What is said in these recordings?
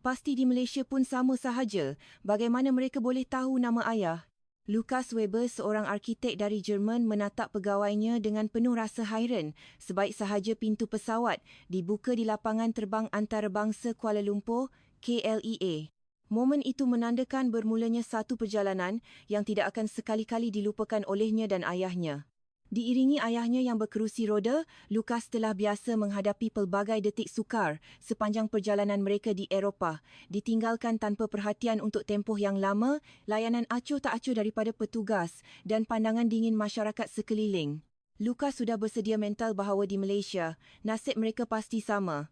Pasti di Malaysia pun sama sahaja. Bagaimana mereka boleh tahu nama ayah? Lukas Weber, seorang arkitek dari Jerman, menatap pegawainya dengan penuh rasa hairan sebaik sahaja pintu pesawat dibuka di lapangan terbang antarabangsa Kuala Lumpur, KLEA. Momen itu menandakan bermulanya satu perjalanan yang tidak akan sekali-kali dilupakan olehnya dan ayahnya. Diiringi ayahnya yang berkerusi roda, Lukas telah biasa menghadapi pelbagai detik sukar sepanjang perjalanan mereka di Eropah, ditinggalkan tanpa perhatian untuk tempoh yang lama, layanan acuh tak acuh daripada petugas dan pandangan dingin masyarakat sekeliling. Lukas sudah bersedia mental bahawa di Malaysia, nasib mereka pasti sama.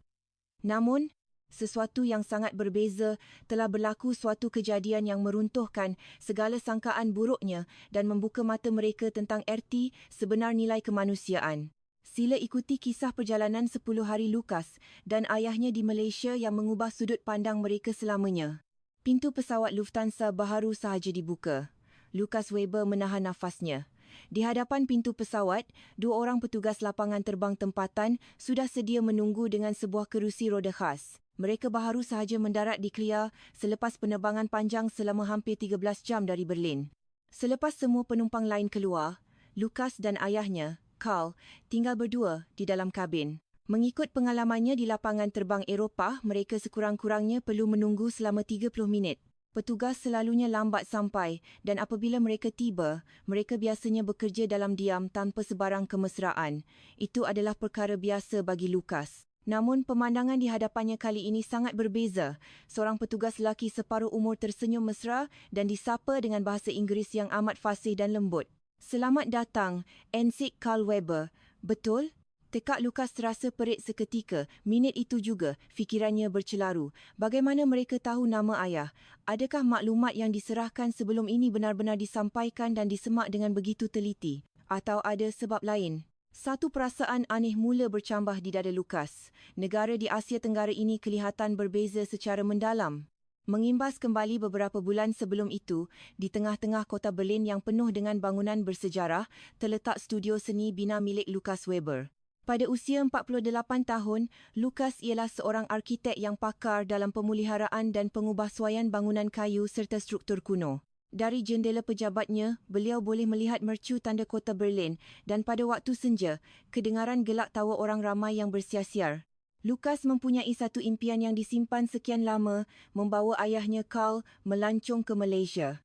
Namun, sesuatu yang sangat berbeza telah berlaku, suatu kejadian yang meruntuhkan segala sangkaan buruknya dan membuka mata mereka tentang erti sebenar nilai kemanusiaan. Sila ikuti kisah perjalanan 10 hari Lukas dan ayahnya di Malaysia yang mengubah sudut pandang mereka selamanya. Pintu pesawat Lufthansa baharu sahaja dibuka. Lukas Weber menahan nafasnya. Di hadapan pintu pesawat, 2 orang petugas lapangan terbang tempatan sudah sedia menunggu dengan sebuah kerusi roda khas. Mereka baharu sahaja mendarat di Clia selepas penerbangan panjang selama hampir 13 jam dari Berlin. Selepas semua penumpang lain keluar, Lukas dan ayahnya, Karl, tinggal berdua di dalam kabin. Mengikut pengalamannya di lapangan terbang Eropah, mereka sekurang-kurangnya perlu menunggu selama 30 minit. Petugas selalunya lambat sampai dan apabila mereka tiba, mereka biasanya bekerja dalam diam tanpa sebarang kemesraan. Itu adalah perkara biasa bagi Lukas. Namun pemandangan di hadapannya kali ini sangat berbeza. Seorang petugas lelaki separuh umur tersenyum mesra dan disapa dengan bahasa Inggeris yang amat fasih dan lembut. "Selamat datang, Encik Karl Weber." "Betul?" Tekak Lukas terasa perit seketika. Minit itu juga, fikirannya bercelaru. Bagaimana mereka tahu nama ayah? Adakah maklumat yang diserahkan sebelum ini benar-benar disampaikan dan disemak dengan begitu teliti? Atau ada sebab lain? Satu perasaan aneh mula bercambah di dada Lukas. Negara di Asia Tenggara ini kelihatan berbeza secara mendalam. Mengimbas kembali beberapa bulan sebelum itu, di tengah-tengah kota Berlin yang penuh dengan bangunan bersejarah, terletak studio seni bina milik Lukas Weber. Pada usia 48 tahun, Lukas ialah seorang arkitek yang pakar dalam pemeliharaan dan pengubahsuaian bangunan kayu serta struktur kuno. Dari jendela pejabatnya, beliau boleh melihat mercu tanda kota Berlin dan pada waktu senja, kedengaran gelak tawa orang ramai yang bersiar-siar. Lukas mempunyai satu impian yang disimpan sekian lama, membawa ayahnya Karl melancong ke Malaysia.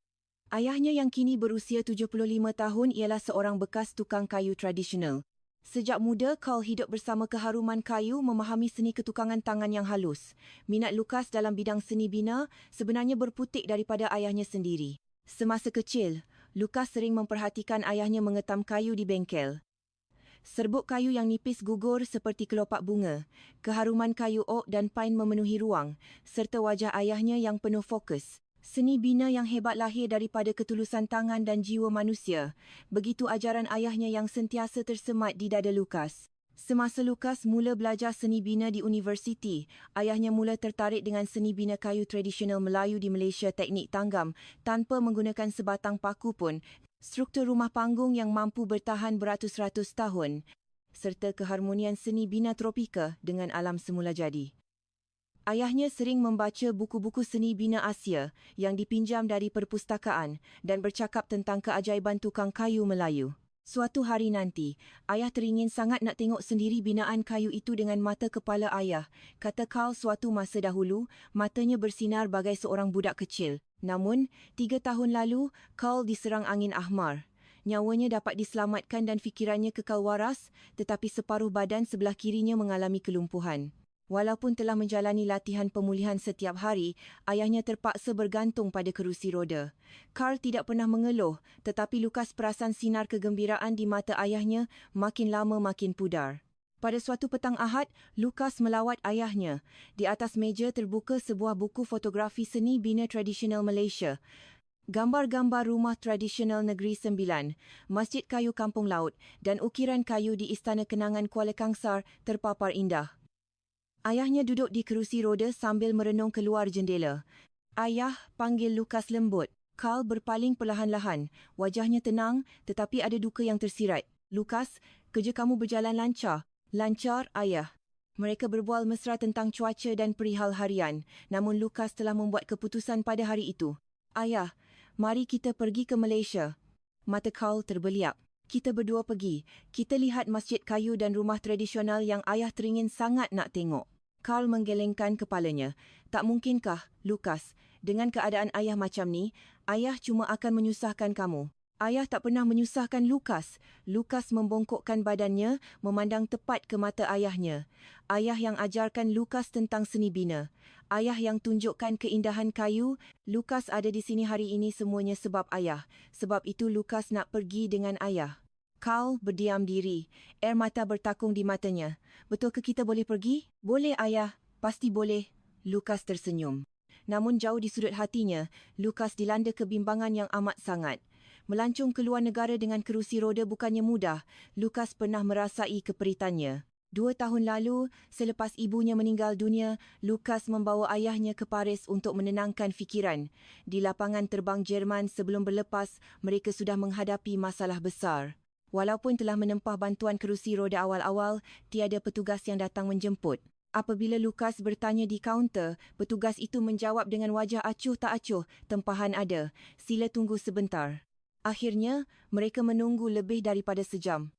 Ayahnya yang kini berusia 75 tahun ialah seorang bekas tukang kayu tradisional. Sejak muda, Karl hidup bersama keharuman kayu, memahami seni ketukangan tangan yang halus. Minat Lukas dalam bidang seni bina sebenarnya berputik daripada ayahnya sendiri. Semasa kecil, Lukas sering memperhatikan ayahnya mengetam kayu di bengkel. Serbuk kayu yang nipis gugur seperti kelopak bunga, keharuman kayu oak dan pine memenuhi ruang, serta wajah ayahnya yang penuh fokus. Seni bina yang hebat lahir daripada ketulusan tangan dan jiwa manusia. Begitu ajaran ayahnya yang sentiasa tersemat di dada Lukas. Semasa Lukas mula belajar seni bina di universiti, ayahnya mula tertarik dengan seni bina kayu tradisional Melayu di Malaysia, teknik tanggam tanpa menggunakan sebatang paku pun, struktur rumah panggung yang mampu bertahan beratus-ratus tahun, serta keharmonian seni bina tropika dengan alam semula jadi. Ayahnya sering membaca buku-buku seni bina Asia yang dipinjam dari perpustakaan dan bercakap tentang keajaiban tukang kayu Melayu. Suatu hari nanti, ayah teringin sangat nak tengok sendiri binaan kayu itu dengan mata kepala ayah, kata Karl suatu masa dahulu, matanya bersinar bagai seorang budak kecil. Namun, 3 tahun lalu, Karl diserang angin ahmar. Nyawanya dapat diselamatkan dan fikirannya kekal waras, tetapi separuh badan sebelah kirinya mengalami kelumpuhan. Walaupun telah menjalani latihan pemulihan setiap hari, ayahnya terpaksa bergantung pada kerusi roda. Karl tidak pernah mengeluh, tetapi Lukas perasan sinar kegembiraan di mata ayahnya makin lama makin pudar. Pada suatu petang Ahad, Lukas melawat ayahnya. Di atas meja terbuka sebuah buku fotografi seni bina tradisional Malaysia. Gambar-gambar rumah tradisional Negeri Sembilan, Masjid Kayu Kampung Laut dan ukiran kayu di Istana Kenangan Kuala Kangsar terpapar indah. Ayahnya duduk di kerusi roda sambil merenung keluar jendela. "Ayah," panggil Lukas lembut. Karl berpaling perlahan-lahan. Wajahnya tenang tetapi ada duka yang tersirat. "Lukas, kerja kamu berjalan lancar." "Lancar, ayah." Mereka berbual mesra tentang cuaca dan perihal harian, namun Lucas telah membuat keputusan pada hari itu. Ayah, mari kita pergi ke Malaysia. Mata Carl terbeliak. Kita berdua pergi. Kita lihat masjid kayu dan rumah tradisional yang ayah teringin sangat nak tengok. Carl menggelengkan kepalanya. Tak mungkinkah, Lucas, dengan keadaan ayah macam ni, ayah cuma akan menyusahkan kamu. Ayah tak pernah menyusahkan Lucas. Lucas membongkokkan badannya, memandang tepat ke mata ayahnya. Ayah yang ajarkan Lucas tentang seni bina. Ayah yang tunjukkan keindahan kayu. Lucas ada di sini hari ini semuanya sebab ayah. Sebab itu Lucas nak pergi dengan ayah. Carl berdiam diri. Air mata bertakung di matanya. Betul ke kita boleh pergi? Boleh ayah. Pasti boleh. Lucas tersenyum. Namun jauh di sudut hatinya, Lucas dilanda kebimbangan yang amat sangat. Melancong keluar negara dengan kerusi roda bukannya mudah. Lucas pernah merasai keperitannya. 2 tahun lalu, selepas ibunya meninggal dunia, Lucas membawa ayahnya ke Paris untuk menenangkan fikiran. Di lapangan terbang Jerman sebelum berlepas, mereka sudah menghadapi masalah besar. Walaupun telah menempah bantuan kerusi roda awal-awal, tiada petugas yang datang menjemput. Apabila Lucas bertanya di kaunter, petugas itu menjawab dengan wajah acuh tak acuh, tempahan ada. Sila tunggu sebentar. Akhirnya, mereka menunggu lebih daripada sejam.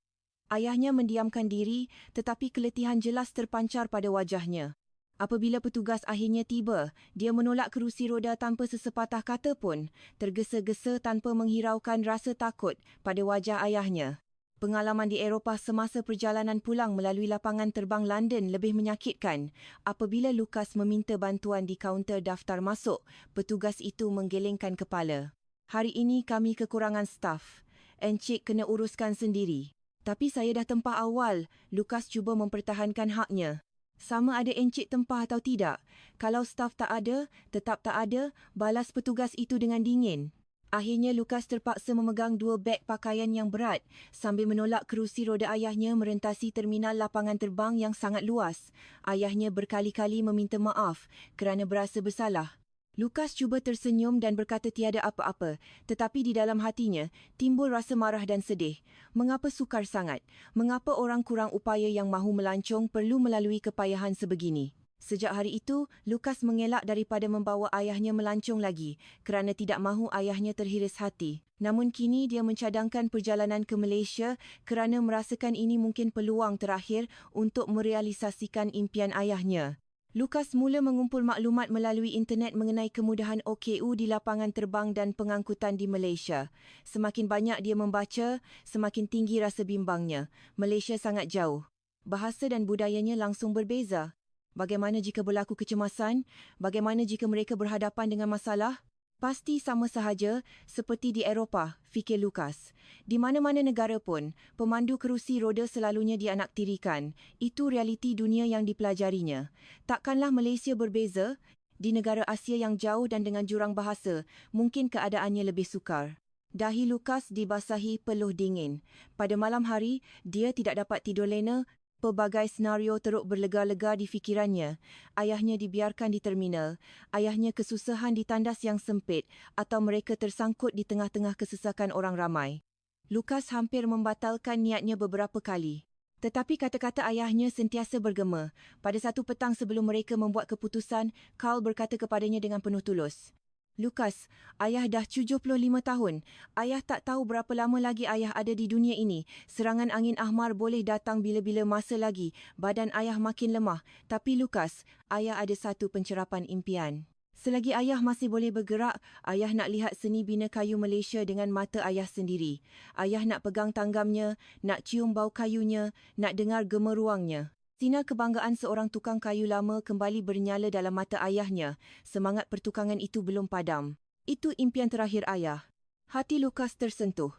Ayahnya mendiamkan diri, tetapi keletihan jelas terpancar pada wajahnya. Apabila petugas akhirnya tiba, dia menolak kerusi roda tanpa sesepatah kata pun, tergesa-gesa tanpa menghiraukan rasa takut pada wajah ayahnya. Pengalaman di Eropah semasa perjalanan pulang melalui lapangan terbang London lebih menyakitkan. Apabila Lucas meminta bantuan di kaunter daftar masuk, petugas itu menggelengkan kepala. Hari ini kami kekurangan staf. Encik kena uruskan sendiri. Tapi saya dah tempah awal. Lucas cuba mempertahankan haknya. Sama ada encik tempah atau tidak. Kalau staf tak ada, tetap tak ada, balas petugas itu dengan dingin. Akhirnya Lucas terpaksa memegang 2 beg pakaian yang berat sambil menolak kerusi roda ayahnya merentasi terminal lapangan terbang yang sangat luas. Ayahnya berkali-kali meminta maaf kerana berasa bersalah. Lucas cuba tersenyum dan berkata tiada apa-apa, tetapi di dalam hatinya timbul rasa marah dan sedih. Mengapa sukar sangat? Mengapa orang kurang upaya yang mahu melancong perlu melalui kepayahan sebegini? Sejak hari itu, Lucas mengelak daripada membawa ayahnya melancong lagi kerana tidak mahu ayahnya terhiris hati. Namun kini dia mencadangkan perjalanan ke Malaysia kerana merasakan ini mungkin peluang terakhir untuk merealisasikan impian ayahnya. Lucas mula mengumpul maklumat melalui internet mengenai kemudahan OKU di lapangan terbang dan pengangkutan di Malaysia. Semakin banyak dia membaca, semakin tinggi rasa bimbangnya. Malaysia sangat jauh. Bahasa dan budayanya langsung berbeza. Bagaimana jika berlaku kecemasan? Bagaimana jika mereka berhadapan dengan masalah? Pasti sama sahaja seperti di Eropah, fikir Lucas. Di mana-mana negara pun, pemandu kerusi roda selalunya dianaktirikan. Itu realiti dunia yang dipelajarinya. Takkanlah Malaysia berbeza? Di negara Asia yang jauh dan dengan jurang bahasa, mungkin keadaannya lebih sukar. Dahi Lucas dibasahi peluh dingin. Pada malam hari, dia tidak dapat tidur lena. Pelbagai senario teruk berlega-lega di fikirannya. Ayahnya dibiarkan di terminal. Ayahnya kesusahan di tandas yang sempit atau mereka tersangkut di tengah-tengah kesesakan orang ramai. Lucas hampir membatalkan niatnya beberapa kali. Tetapi kata-kata ayahnya sentiasa bergema. Pada satu petang sebelum mereka membuat keputusan, Carl berkata kepadanya dengan penuh tulus, Lucas, ayah dah 75 tahun. Ayah tak tahu berapa lama lagi ayah ada di dunia ini. Serangan angin ahmar boleh datang bila-bila masa lagi. Badan ayah makin lemah. Tapi Lucas, ayah ada satu pencerapan impian. Selagi ayah masih boleh bergerak, ayah nak lihat seni bina kayu Malaysia dengan mata ayah sendiri. Ayah nak pegang tanggamnya, nak cium bau kayunya, nak dengar gemeruangnya. Sinar kebanggaan seorang tukang kayu lama kembali bernyala dalam mata ayahnya. Semangat pertukangan itu belum padam. Itu impian terakhir ayah. Hati Lucas tersentuh.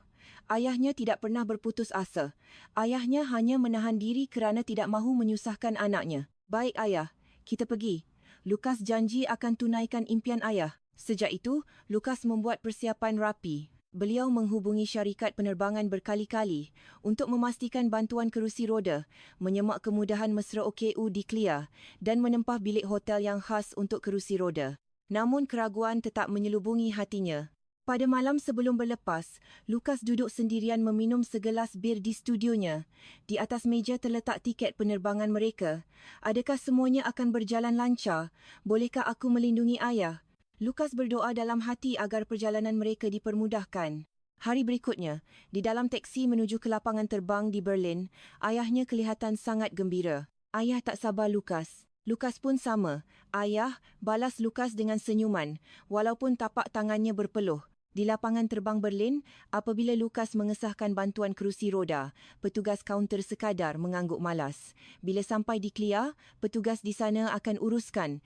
Ayahnya tidak pernah berputus asa. Ayahnya hanya menahan diri kerana tidak mahu menyusahkan anaknya. Baik ayah, kita pergi. Lucas janji akan tunaikan impian ayah. Sejak itu, Lucas membuat persiapan rapi. Beliau menghubungi syarikat penerbangan berkali-kali untuk memastikan bantuan kerusi roda, menyemak kemudahan mesra OKU di Clear dan menempah bilik hotel yang khas untuk kerusi roda. Namun keraguan tetap menyelubungi hatinya. Pada malam sebelum berlepas, Lucas duduk sendirian meminum segelas bir di studionya. Di atas meja terletak tiket penerbangan mereka. Adakah semuanya akan berjalan lancar? Bolehkah aku melindungi ayah? Lucas berdoa dalam hati agar perjalanan mereka dipermudahkan. Hari berikutnya, di dalam teksi menuju ke lapangan terbang di Berlin, ayahnya kelihatan sangat gembira. Ayah tak sabar Lucas. Lucas pun sama. Ayah balas Lucas dengan senyuman, walaupun tapak tangannya berpeluh. Di lapangan terbang Berlin, apabila Lucas mengesahkan bantuan kerusi roda, petugas kaunter sekadar mengangguk malas. Bila sampai di Clia, petugas di sana akan uruskan.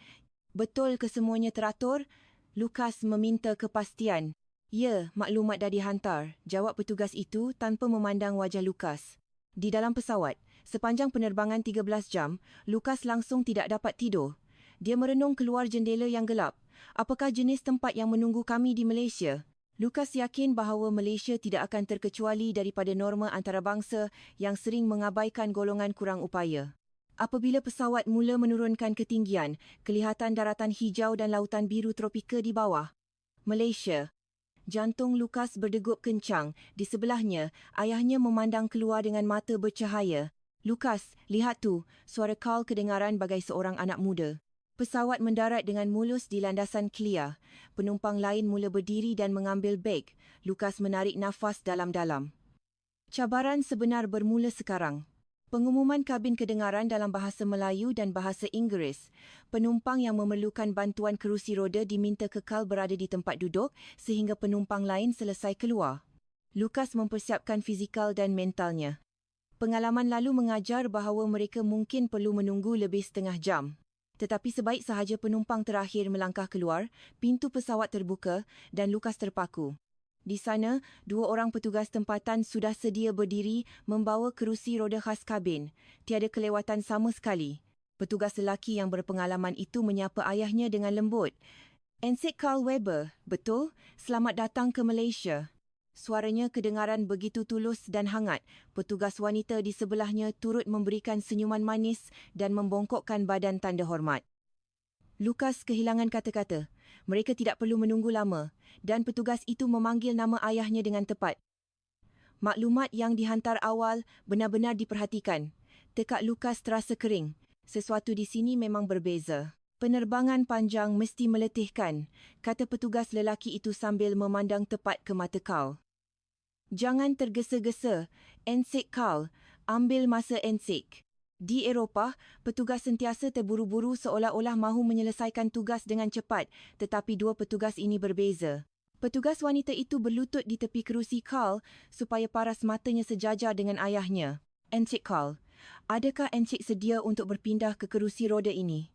Betul ke semuanya teratur? Lucas meminta kepastian. Ya, maklumat dah dihantar, jawab petugas itu tanpa memandang wajah Lucas. Di dalam pesawat, sepanjang penerbangan 13 jam, Lucas langsung tidak dapat tidur. Dia merenung keluar jendela yang gelap. Apakah jenis tempat yang menunggu kami di Malaysia? Lucas yakin bahawa Malaysia tidak akan terkecuali daripada norma antarabangsa yang sering mengabaikan golongan kurang upaya. Apabila pesawat mula menurunkan ketinggian, kelihatan daratan hijau dan lautan biru tropika di bawah. Malaysia. Jantung Lucas berdegup kencang. Di sebelahnya, ayahnya memandang keluar dengan mata bercahaya. Lucas, lihat tu, suara Carl kedengaran bagai seorang anak muda. Pesawat mendarat dengan mulus di landasan Clia. Penumpang lain mula berdiri dan mengambil beg. Lucas menarik nafas dalam-dalam. Cabaran sebenar bermula sekarang. Pengumuman kabin kedengaran dalam bahasa Melayu dan bahasa Inggeris. Penumpang yang memerlukan bantuan kerusi roda diminta kekal berada di tempat duduk sehingga penumpang lain selesai keluar. Lucas mempersiapkan fizikal dan mentalnya. Pengalaman lalu mengajar bahawa mereka mungkin perlu menunggu lebih setengah jam. Tetapi sebaik sahaja penumpang terakhir melangkah keluar, pintu pesawat terbuka dan Lucas terpaku. Di sana, 2 orang petugas tempatan sudah sedia berdiri membawa kerusi roda khas kabin. Tiada kelewatan sama sekali. Petugas lelaki yang berpengalaman itu menyapa ayahnya dengan lembut. Encik Carl Weber, betul? Selamat datang ke Malaysia. Suaranya kedengaran begitu tulus dan hangat. Petugas wanita di sebelahnya turut memberikan senyuman manis dan membongkokkan badan tanda hormat. Lucas kehilangan kata-kata. Mereka tidak perlu menunggu lama dan petugas itu memanggil nama ayahnya dengan tepat. Maklumat yang dihantar awal benar-benar diperhatikan. Tekak Lucas terasa kering. Sesuatu di sini memang berbeza. Penerbangan panjang mesti meletihkan, kata petugas lelaki itu sambil memandang tepat ke mata Carl. Jangan tergesa-gesa, Encik Carl. Ambil masa Encik. Di Eropah, petugas sentiasa terburu-buru seolah-olah mahu menyelesaikan tugas dengan cepat, tetapi 2 petugas ini berbeza. Petugas wanita itu berlutut di tepi kerusi Carl supaya paras matanya sejajar dengan ayahnya. Encik Carl, adakah Encik sedia untuk berpindah ke kerusi roda ini?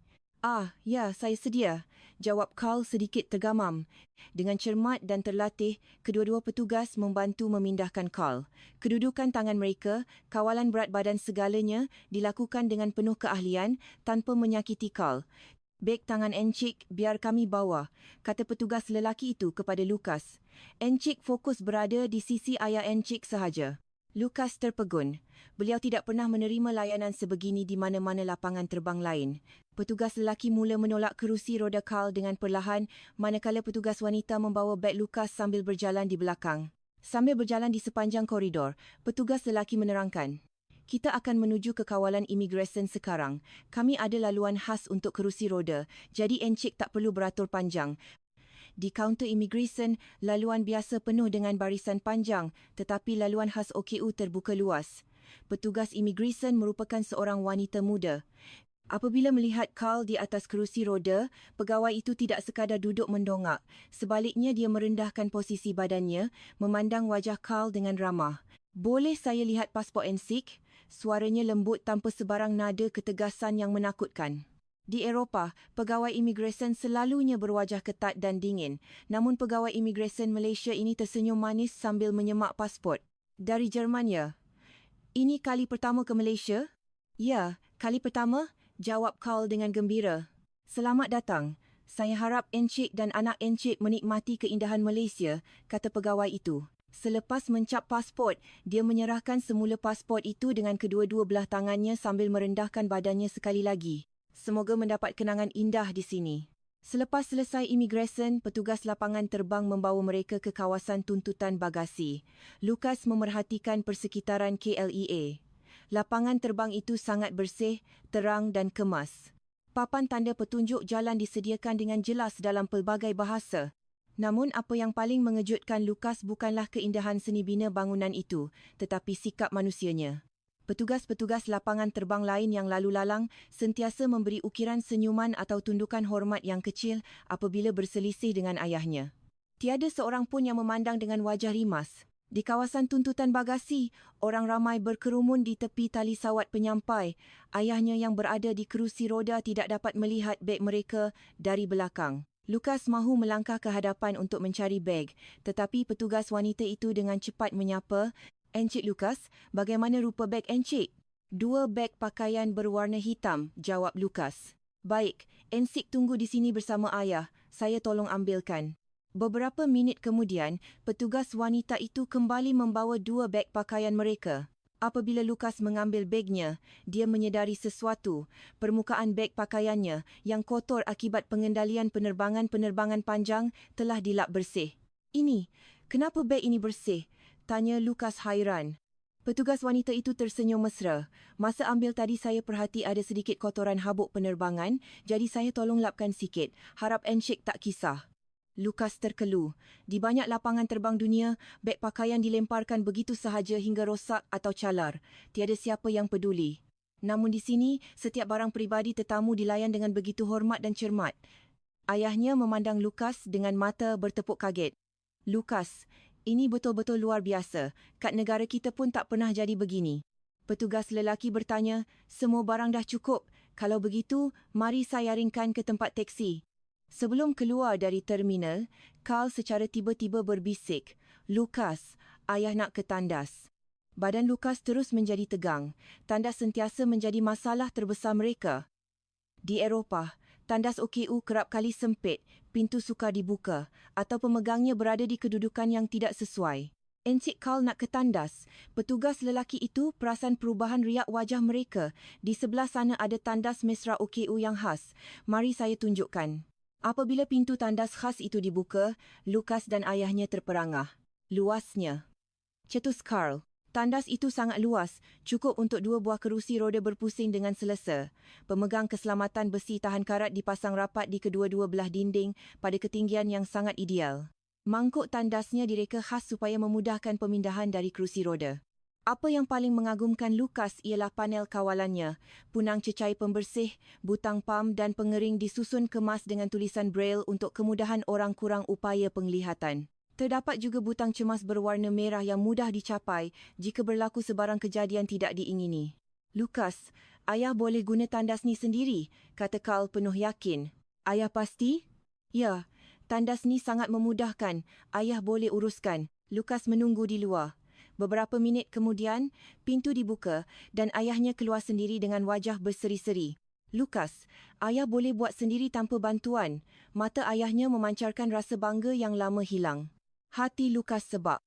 Ya, saya sedia, jawab Carl sedikit tergamam. Dengan cermat dan terlatih, kedua-dua petugas membantu memindahkan Carl. Kedudukan tangan mereka, kawalan berat badan segalanya dilakukan dengan penuh keahlian tanpa menyakiti Carl. Beg tangan Encik, biar kami bawa, kata petugas lelaki itu kepada Lucas. Encik fokus berada di sisi ayah Encik sahaja. Lucas terpegun. Beliau tidak pernah menerima layanan sebegini di mana-mana lapangan terbang lain. Petugas lelaki mula menolak kerusi roda Carl dengan perlahan, manakala petugas wanita membawa beg Lucas sambil berjalan di belakang. Sambil berjalan di sepanjang koridor, petugas lelaki menerangkan, "Kita akan menuju ke kawalan imigresen sekarang. Kami ada laluan khas untuk kerusi roda, jadi Encik tak perlu beratur panjang." Di kaunter imigresen, laluan biasa penuh dengan barisan panjang, tetapi laluan khas OKU terbuka luas. Petugas imigresen merupakan seorang wanita muda. Apabila melihat Carl di atas kerusi roda, pegawai itu tidak sekadar duduk mendongak. Sebaliknya dia merendahkan posisi badannya, memandang wajah Carl dengan ramah. "Boleh saya lihat pasport Encik?" Suaranya lembut tanpa sebarang nada ketegasan yang menakutkan. Di Eropah, pegawai imigresen selalunya berwajah ketat dan dingin. Namun pegawai imigresen Malaysia ini tersenyum manis sambil menyemak pasport. "Dari Jerman ya? Ini kali pertama ke Malaysia?" "Ya, kali pertama," jawab Carl dengan gembira. "Selamat datang. Saya harap Encik dan anak Encik menikmati keindahan Malaysia," kata pegawai itu. Selepas mencap pasport, dia menyerahkan semula pasport itu dengan kedua-dua belah tangannya sambil merendahkan badannya sekali lagi. "Semoga mendapat kenangan indah di sini." Selepas selesai imigresen, petugas lapangan terbang membawa mereka ke kawasan tuntutan bagasi. Lucas memerhatikan persekitaran KLEA. Lapangan terbang itu sangat bersih, terang dan kemas. Papan tanda petunjuk jalan disediakan dengan jelas dalam pelbagai bahasa. Namun apa yang paling mengejutkan Lucas bukanlah keindahan seni bina bangunan itu, tetapi sikap manusianya. Petugas-petugas lapangan terbang lain yang lalu lalang sentiasa memberi ukiran senyuman atau tundukan hormat yang kecil apabila berselisih dengan ayahnya. Tiada seorang pun yang memandang dengan wajah rimas. Di kawasan tuntutan bagasi, orang ramai berkerumun di tepi tali sawat penyampai. Ayahnya yang berada di kerusi roda tidak dapat melihat beg mereka dari belakang. Lucas mahu melangkah ke hadapan untuk mencari beg, tetapi petugas wanita itu dengan cepat menyapa, "Encik Lucas, bagaimana rupa beg Encik?" "Dua beg pakaian berwarna hitam," jawab Lucas. "Baik, Encik tunggu di sini bersama ayah, saya tolong ambilkan." Beberapa minit kemudian, petugas wanita itu kembali membawa dua beg pakaian mereka. Apabila Lucas mengambil begnya, dia menyedari sesuatu. Permukaan beg pakaiannya yang kotor akibat pengendalian penerbangan-penerbangan panjang telah dilap bersih. "Ini, kenapa beg ini bersih?" tanya Lucas hairan. Petugas wanita itu tersenyum mesra. "Masa ambil tadi saya perhati ada sedikit kotoran habuk penerbangan, jadi saya tolong lapkan sikit. Harap Encik tak kisah." Lucas terkelu. Di banyak lapangan terbang dunia, beg pakaian dilemparkan begitu sahaja hingga rosak atau calar. Tiada siapa yang peduli. Namun di sini, setiap barang peribadi tetamu dilayan dengan begitu hormat dan cermat. Ayahnya memandang Lucas dengan mata bertepuk kaget. "Lucas, ini betul-betul luar biasa. Kat negara kita pun tak pernah jadi begini." Petugas lelaki bertanya, "Semua barang dah cukup. Kalau begitu, mari saya ringkan ke tempat teksi." Sebelum keluar dari terminal, Carl secara tiba-tiba berbisik, "Lucas, ayah nak ke tandas." Badan Lucas terus menjadi tegang. Tandas sentiasa menjadi masalah terbesar mereka. Di Eropah, tandas OKU kerap kali sempit, pintu sukar dibuka atau pemegangnya berada di kedudukan yang tidak sesuai. "Encik Carl nak ke tandas." Petugas lelaki itu perasan perubahan riak wajah mereka. Di sebelah sana ada tandas mesra OKU yang khas. "Mari saya tunjukkan." Apabila pintu tandas khas itu dibuka, Lucas dan ayahnya terperangah. Luasnya. Cetus Carl. Tandas itu sangat luas, cukup untuk dua buah kerusi roda berpusing dengan selesa. Pemegang keselamatan besi tahan karat dipasang rapat di kedua-dua belah dinding pada ketinggian yang sangat ideal. Mangkuk tandasnya direka khas supaya memudahkan pemindahan dari kerusi roda. Apa yang paling mengagumkan Lucas ialah panel kawalannya. Punang cecair pembersih, butang pam dan pengering disusun kemas dengan tulisan Braille untuk kemudahan orang kurang upaya penglihatan. Terdapat juga butang cemas berwarna merah yang mudah dicapai jika berlaku sebarang kejadian tidak diingini. "Lucas, ayah boleh guna tandas ni sendiri," kata Carl penuh yakin. "Ayah pasti?" "Ya, tandas ni sangat memudahkan. Ayah boleh uruskan." Lucas menunggu di luar. Beberapa minit kemudian, pintu dibuka dan ayahnya keluar sendiri dengan wajah berseri-seri. "Lucas, ayah boleh buat sendiri tanpa bantuan." Mata ayahnya memancarkan rasa bangga yang lama hilang. Hati Lucas sebab.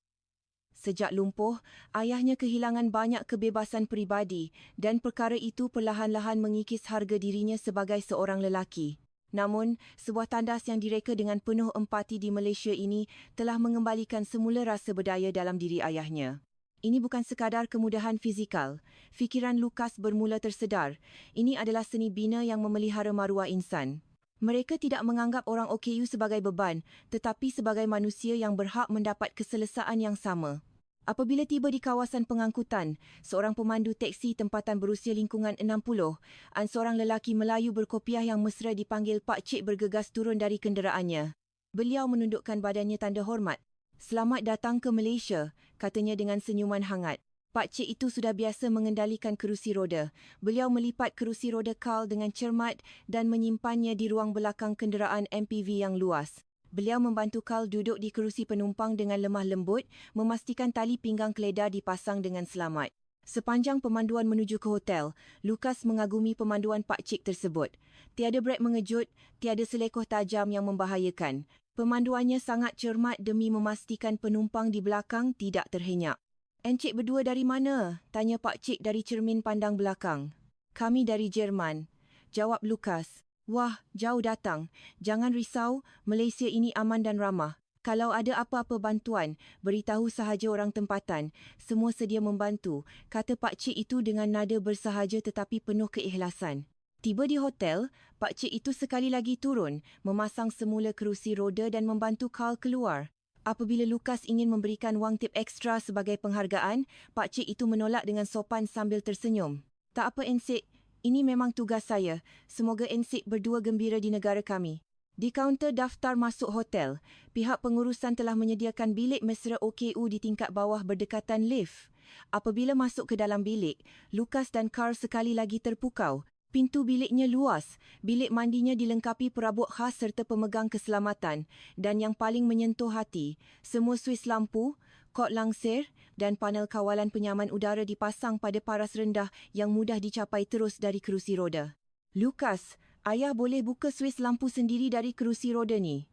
Sejak lumpuh, ayahnya kehilangan banyak kebebasan peribadi dan perkara itu perlahan-lahan mengikis harga dirinya sebagai seorang lelaki. Namun, sebuah tandas yang direka dengan penuh empati di Malaysia ini telah mengembalikan semula rasa berdaya dalam diri ayahnya. Ini bukan sekadar kemudahan fizikal. Fikiran Lucas bermula tersedar. Ini adalah seni bina yang memelihara maruah insan. Mereka tidak menganggap orang OKU sebagai beban, tetapi sebagai manusia yang berhak mendapat keselesaan yang sama. Apabila tiba di kawasan pengangkutan, seorang pemandu teksi tempatan berusia lingkungan 60, seorang lelaki Melayu berkopiah yang mesra dipanggil Pak Cik bergegas turun dari kenderaannya. Beliau menundukkan badannya tanda hormat. "Selamat datang ke Malaysia," katanya dengan senyuman hangat. Pak Cik itu sudah biasa mengendalikan kerusi roda. Beliau melipat kerusi roda Carl dengan cermat dan menyimpannya di ruang belakang kenderaan MPV yang luas. Beliau membantu Carl duduk di kerusi penumpang dengan lemah lembut, memastikan tali pinggang keledar dipasang dengan selamat. Sepanjang pemanduan menuju ke hotel, Lucas mengagumi pemanduan Pak Cik tersebut. Tiada brek mengejut, tiada selekoh tajam yang membahayakan. Pemanduannya sangat cermat demi memastikan penumpang di belakang tidak terhenyak. "Encik berdua dari mana?" tanya Pak Cik dari cermin pandang belakang. "Kami dari Jerman," jawab Lucas. Wah, jauh datang. Jangan risau, Malaysia ini aman dan ramah. Kalau ada apa-apa bantuan, beritahu sahaja orang tempatan. Semua sedia membantu, kata pakcik itu dengan nada bersahaja tetapi penuh keikhlasan. Tiba di hotel, pakcik itu sekali lagi turun, memasang semula kerusi roda dan membantu Carl keluar. Apabila Lucas ingin memberikan wang tip ekstra sebagai penghargaan, pakcik itu menolak dengan sopan sambil tersenyum. Tak apa Encik, ini memang tugas saya. Semoga Encik berdua gembira di negara kami. Di kaunter daftar masuk hotel, pihak pengurusan telah menyediakan bilik mesra OKU di tingkat bawah berdekatan lift. Apabila masuk ke dalam bilik, Lucas dan Carl sekali lagi terpukau. Pintu biliknya luas, bilik mandinya dilengkapi perabot khas serta pemegang keselamatan dan yang paling menyentuh hati, semua suis lampu, kod langsir dan panel kawalan penyaman udara dipasang pada paras rendah yang mudah dicapai terus dari kerusi roda. Lucas, ayah boleh buka suis lampu sendiri dari kerusi roda ni.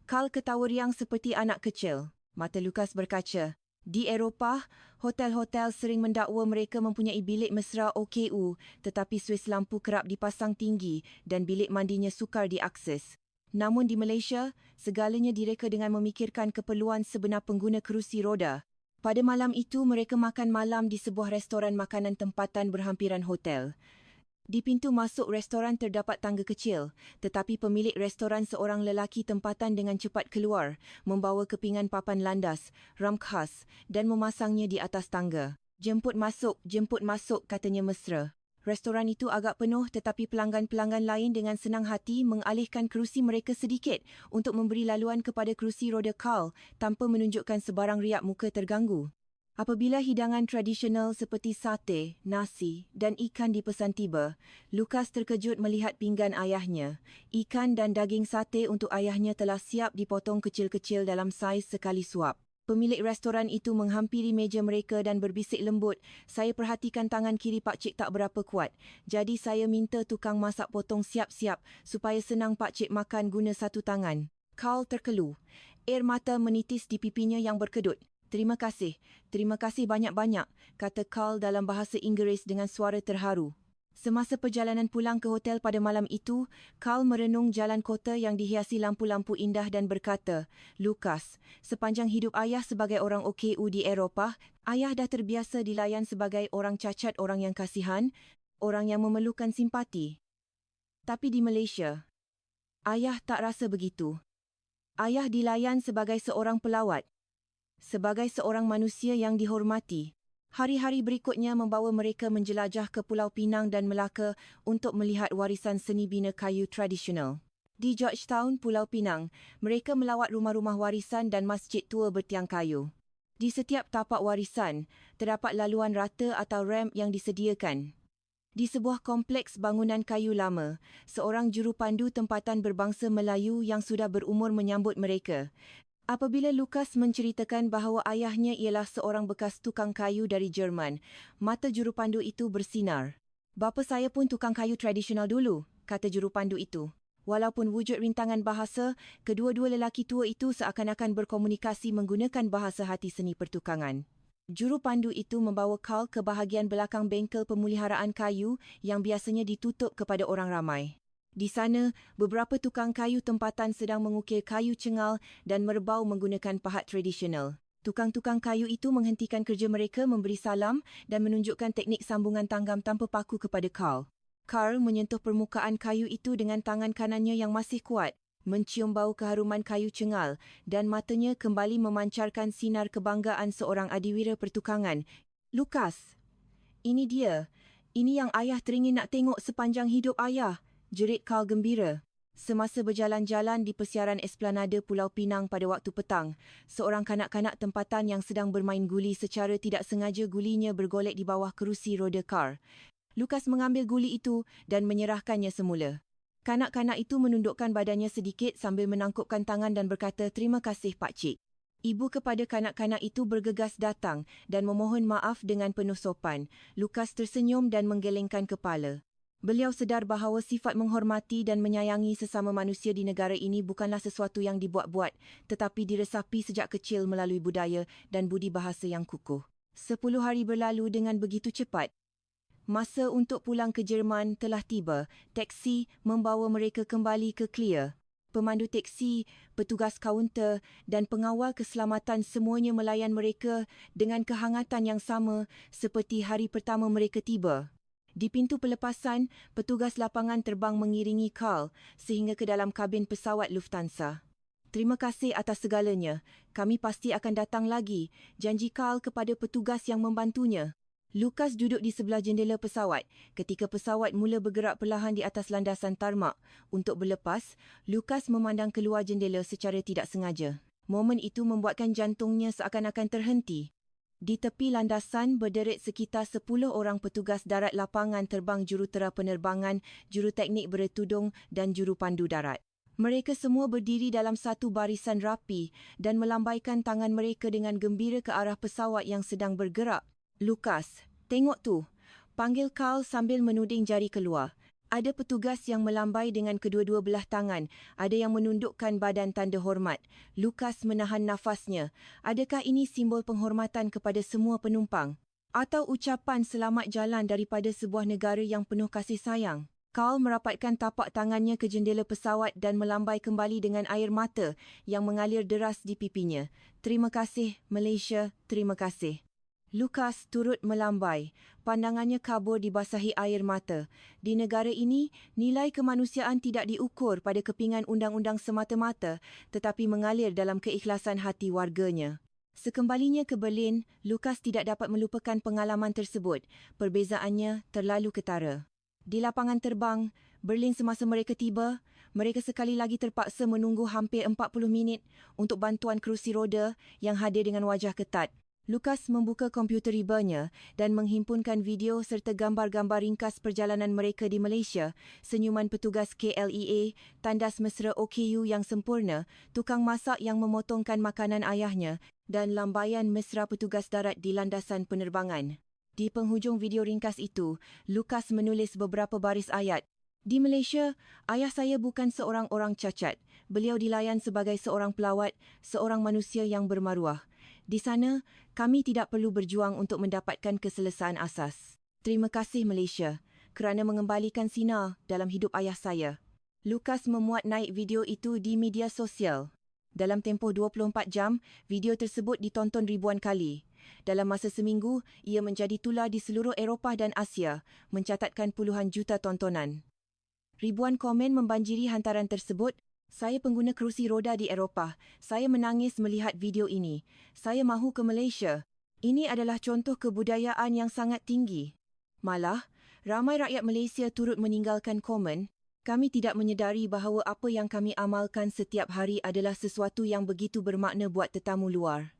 Carl ketawa riang seperti anak kecil. Mata Lucas berkaca. Di Eropah, hotel-hotel sering mendakwa mereka mempunyai bilik mesra OKU tetapi suis lampu kerap dipasang tinggi dan bilik mandinya sukar diakses. Namun di Malaysia, segalanya direka dengan memikirkan keperluan sebenar pengguna kerusi roda. Pada malam itu, mereka makan malam di sebuah restoran makanan tempatan berhampiran hotel. Di pintu masuk restoran terdapat tangga kecil, tetapi pemilik restoran seorang lelaki tempatan dengan cepat keluar, membawa kepingan papan landas, ram khas dan memasangnya di atas tangga. Jemput masuk, katanya mesra. Restoran itu agak penuh tetapi pelanggan-pelanggan lain dengan senang hati mengalihkan kerusi mereka sedikit untuk memberi laluan kepada kerusi roda Carl tanpa menunjukkan sebarang riak muka terganggu. Apabila hidangan tradisional seperti sate, nasi dan ikan dipesan tiba, Lucas terkejut melihat pinggan ayahnya. Ikan dan daging sate untuk ayahnya telah siap dipotong kecil-kecil dalam saiz sekali suap. Pemilik restoran itu menghampiri meja mereka dan berbisik lembut, "Saya perhatikan tangan kiri pakcik tak berapa kuat. Jadi saya minta tukang masak potong siap-siap supaya senang pakcik makan guna satu tangan." Carl terkelu. Air mata menitis di pipinya yang berkedut. Terima kasih banyak-banyak, kata Carl dalam bahasa Inggeris dengan suara terharu. Semasa perjalanan pulang ke hotel pada malam itu, Carl merenung jalan kota yang dihiasi lampu-lampu indah dan berkata, "Lucas, sepanjang hidup ayah sebagai orang OKU di Eropah, ayah dah terbiasa dilayan sebagai orang cacat, orang yang kasihan, orang yang memerlukan simpati. Tapi di Malaysia, ayah tak rasa begitu. Ayah dilayan sebagai seorang pelawat, sebagai seorang manusia yang dihormati." Hari-hari berikutnya membawa mereka menjelajah ke Pulau Pinang dan Melaka untuk melihat warisan seni bina kayu tradisional. Di Georgetown, Pulau Pinang, mereka melawat rumah-rumah warisan dan masjid tua bertiang kayu. Di setiap tapak warisan, terdapat laluan rata atau ramp yang disediakan. Di sebuah kompleks bangunan kayu lama, seorang jurupandu tempatan berbangsa Melayu yang sudah berumur menyambut mereka. Apabila Lucas menceritakan bahawa ayahnya ialah seorang bekas tukang kayu dari Jerman, mata jurupandu itu bersinar. "Bapa saya pun tukang kayu tradisional dulu," kata jurupandu itu. Walaupun wujud rintangan bahasa, kedua-dua lelaki tua itu seakan-akan berkomunikasi menggunakan bahasa hati seni pertukangan. Jurupandu itu membawa Carl ke bahagian belakang bengkel pemuliharaan kayu yang biasanya ditutup kepada orang ramai. Di sana, beberapa tukang kayu tempatan sedang mengukir kayu cengal dan merbau menggunakan pahat tradisional. Tukang-tukang kayu itu menghentikan kerja mereka memberi salam dan menunjukkan teknik sambungan tanggam tanpa paku kepada Carl. Carl menyentuh permukaan kayu itu dengan tangan kanannya yang masih kuat, mencium bau keharuman kayu cengal dan matanya kembali memancarkan sinar kebanggaan seorang adiwira pertukangan. "Lucas, ini dia. Ini yang ayah teringin nak tengok sepanjang hidup ayah," jerit Carl gembira. Semasa berjalan-jalan di persiaran esplanade Pulau Pinang pada waktu petang, seorang kanak-kanak tempatan yang sedang bermain guli secara tidak sengaja gulinya bergolek di bawah kerusi roda Carl. Lucas mengambil guli itu dan menyerahkannya semula. Kanak-kanak itu menundukkan badannya sedikit sambil menangkupkan tangan dan berkata, "Terima kasih, Pakcik." Ibu kepada kanak-kanak itu bergegas datang dan memohon maaf dengan penuh sopan. Lucas tersenyum dan menggelengkan kepala. Beliau sedar bahawa sifat menghormati dan menyayangi sesama manusia di negara ini bukanlah sesuatu yang dibuat-buat, tetapi diresapi sejak kecil melalui budaya dan budi bahasa yang kukuh. 10 hari berlalu dengan begitu cepat. Masa untuk pulang ke Jerman telah tiba. Teksi membawa mereka kembali ke Clear. Pemandu teksi, petugas kaunter dan pengawal keselamatan semuanya melayan mereka dengan kehangatan yang sama seperti hari pertama mereka tiba. Di pintu pelepasan, petugas lapangan terbang mengiringi Carl sehingga ke dalam kabin pesawat Lufthansa. Terima kasih atas segalanya. Kami pasti akan datang lagi, janji Carl kepada petugas yang membantunya. Lucas duduk di sebelah jendela pesawat ketika pesawat mula bergerak perlahan di atas landasan tarmak. Untuk berlepas, Lucas memandang keluar jendela secara tidak sengaja. Momen itu membuatkan jantungnya seakan-akan terhenti. Di tepi landasan berderit sekitar 10 orang petugas darat lapangan terbang jurutera penerbangan, juruteknik bertudung dan juru pandu darat. Mereka semua berdiri dalam satu barisan rapi dan melambaikan tangan mereka dengan gembira ke arah pesawat yang sedang bergerak. Lucas, tengok tu, panggil Carl sambil menuding jari keluar. Ada petugas yang melambai dengan kedua-dua belah tangan, ada yang menundukkan badan tanda hormat. Lucas menahan nafasnya. Adakah ini simbol penghormatan kepada semua penumpang? Atau ucapan selamat jalan daripada sebuah negara yang penuh kasih sayang? Carl merapatkan tapak tangannya ke jendela pesawat dan melambai kembali dengan air mata yang mengalir deras di pipinya. Terima kasih, Malaysia, terima kasih. Lucas turut melambai. Pandangannya kabur dibasahi air mata. Di negara ini, nilai kemanusiaan tidak diukur pada kepingan undang-undang semata-mata tetapi mengalir dalam keikhlasan hati warganya. Sekembalinya ke Berlin, Lucas tidak dapat melupakan pengalaman tersebut. Perbezaannya terlalu ketara. Di lapangan terbang, Berlin semasa mereka tiba, mereka sekali lagi terpaksa menunggu hampir 40 minit untuk bantuan kerusi roda yang hadir dengan wajah ketat. Lucas membuka komputer ribanya dan menghimpunkan video serta gambar-gambar ringkas perjalanan mereka di Malaysia, senyuman petugas KLEA, tandas mesra OKU yang sempurna, tukang masak yang memotongkan makanan ayahnya dan lambaian mesra petugas darat di landasan penerbangan. Di penghujung video ringkas itu, Lucas menulis beberapa baris ayat. Di Malaysia, ayah saya bukan seorang orang cacat. Beliau dilayan sebagai seorang pelawat, seorang manusia yang bermaruah. Di sana, kami tidak perlu berjuang untuk mendapatkan keselesaan asas. Terima kasih Malaysia kerana mengembalikan sinar dalam hidup ayah saya. Lucas memuat naik video itu di media sosial. Dalam tempoh 24 jam, video tersebut ditonton ribuan kali. Dalam masa seminggu, ia menjadi tular di seluruh Eropah dan Asia, mencatatkan puluhan juta tontonan. Ribuan komen membanjiri hantaran tersebut. Saya pengguna kerusi roda di Eropah. Saya menangis melihat video ini. Saya mahu ke Malaysia. Ini adalah contoh kebudayaan yang sangat tinggi. Malah, ramai rakyat Malaysia turut meninggalkan komen. Kami tidak menyedari bahawa apa yang kami amalkan setiap hari adalah sesuatu yang begitu bermakna buat tetamu luar.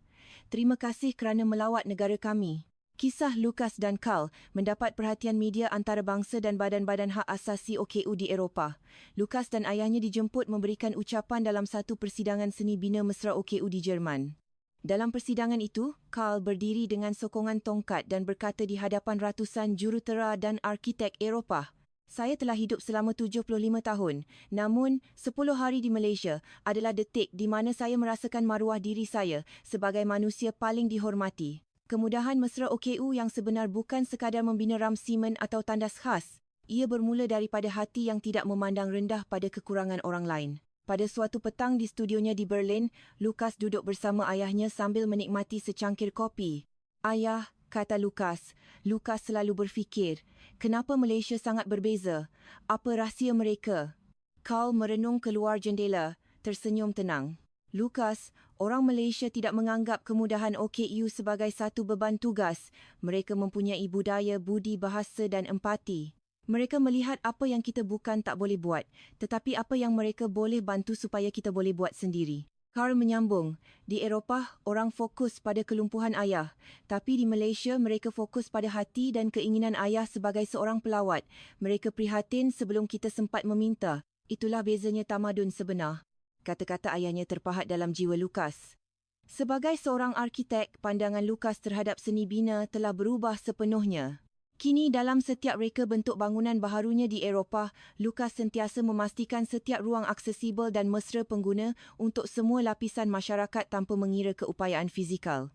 Terima kasih kerana melawat negara kami. Kisah Lucas dan Carl mendapat perhatian media antarabangsa dan badan-badan hak asasi OKU di Eropah. Lucas dan ayahnya dijemput memberikan ucapan dalam satu persidangan seni bina mesra OKU di Jerman. Dalam persidangan itu, Carl berdiri dengan sokongan tongkat dan berkata di hadapan ratusan jurutera dan arkitek Eropah, "Saya telah hidup selama 75 tahun. Namun, 10 hari di Malaysia adalah detik di mana saya merasakan maruah diri saya sebagai manusia paling dihormati." Kemudahan mesra OKU yang sebenar bukan sekadar membina ram simen atau tandas khas. Ia bermula daripada hati yang tidak memandang rendah pada kekurangan orang lain. Pada suatu petang di studionya di Berlin, Lucas duduk bersama ayahnya sambil menikmati secangkir kopi. "Ayah," kata Lucas. Lucas selalu berfikir, kenapa Malaysia sangat berbeza? Apa rahsia mereka? Carl merenung keluar jendela, tersenyum tenang. Lucas, orang Malaysia tidak menganggap kemudahan OKU sebagai satu beban tugas. Mereka mempunyai budaya, budi, bahasa dan empati. Mereka melihat apa yang kita bukan tak boleh buat, tetapi apa yang mereka boleh bantu supaya kita boleh buat sendiri. Carl menyambung, di Eropah, orang fokus pada kelumpuhan ayah. Tapi di Malaysia, mereka fokus pada hati dan keinginan ayah sebagai seorang pelawat. Mereka prihatin sebelum kita sempat meminta. Itulah bezanya tamadun sebenar. Kata-kata ayahnya terpahat dalam jiwa Lucas. Sebagai seorang arkitek, pandangan Lucas terhadap seni bina telah berubah sepenuhnya. Kini dalam setiap reka bentuk bangunan baharunya di Eropah, Lucas sentiasa memastikan setiap ruang aksesibel dan mesra pengguna untuk semua lapisan masyarakat tanpa mengira keupayaan fizikal.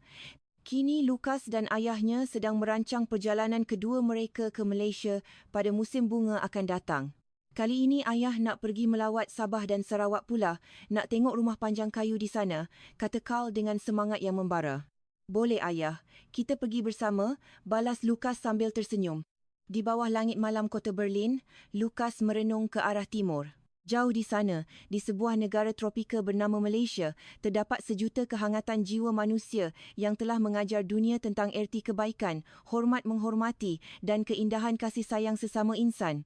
Kini Lukas dan ayahnya sedang merancang perjalanan kedua mereka ke Malaysia pada musim bunga akan datang. Kali ini ayah nak pergi melawat Sabah dan Sarawak pula, nak tengok rumah panjang kayu di sana, kata Carl dengan semangat yang membara. Boleh ayah, kita pergi bersama, balas Lukas sambil tersenyum. Di bawah langit malam kota Berlin, Lukas merenung ke arah timur. Jauh di sana, di sebuah negara tropika bernama Malaysia, terdapat sejuta kehangatan jiwa manusia yang telah mengajar dunia tentang erti kebaikan, hormat menghormati dan keindahan kasih sayang sesama insan.